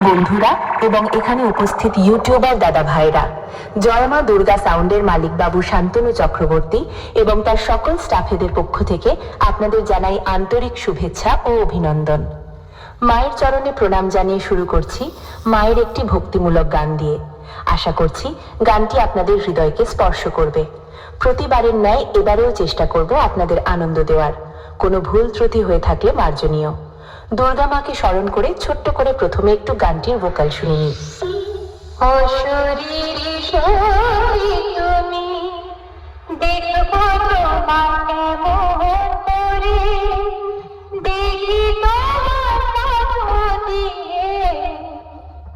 বন্ধুরা এবং এখানে উপস্থিত ইউটিউবার দাদা ভাইরা, জয়মা দুর্গা সাউন্ডের মালিক বাবু শান্তনু চক্রবর্তী এবং তার সকল স্টাফেদের পক্ষ থেকে আপনাদের জানাই আন্তরিক শুভেচ্ছা ও অভিনন্দন। মায়ের চরণে প্রণাম জানিয়ে শুরু করছি মায়ের একটি ভক্তিমূলক গান দিয়ে। আশা করছি গানটি আপনাদের হৃদয়কে স্পর্শ করবে। প্রতিবারের ন্যায় এবারেও চেষ্টা করব আপনাদের আনন্দ দেওয়ার। কোনো ভুল ত্রুটি হয়ে থাকলে মার্জনীয়। দুর্গা মাকে স্মরণ করে ছোট্ট করে প্রথমে একটু গানটির ভোকাল শুনে নিই। অশরীরী শরী তুমি দেখো তোমাকে মোহন করে, দেখি তোমার দিয়ে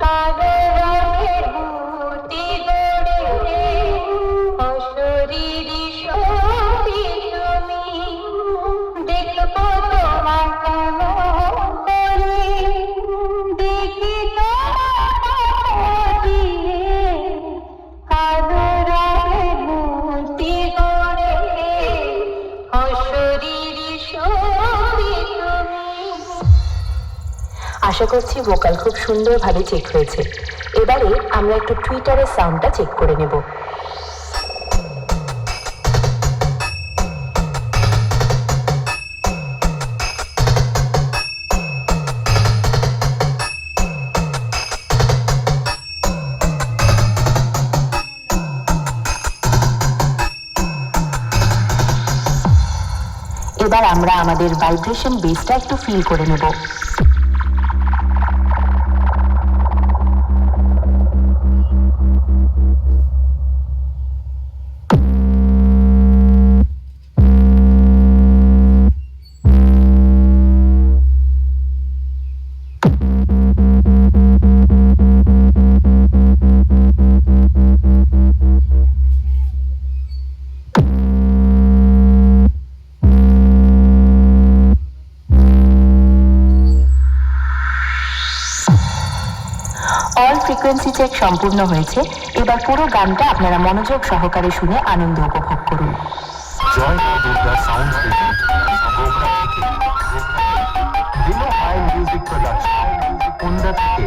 কালো রঙের বুটি গড়ে। অশরীরী শরী তুমি দেখো তোমাকে মোহন করে, দেখি তোমার দিয়ে কালো রঙের বুটি গড়ে। অশরীরী শরী তুমি। আশা করছি ভোকাল খুব সুন্দরভাবে চেক হয়েছে। এবারে আমরা একটু টুইটারের সাউন্ডটা চেক করে নেব। এবার আমরা আমাদের ভাইব্রেশন বেসটা একটু ফিল করে নেব। অল ফ্রিকোয়েন্সি চেক সম্পূর্ণ হয়েছে। এবার পুরো গানটা আপনারা মনোযোগ সহকারে শুনে আনন্দ উপভোগ করুন। জয় মা দুর্গা সাউন্ড প্রেজেন্ট দিনো হাই মিউজিক প্রোডাকশন কোন্ডা থেকে।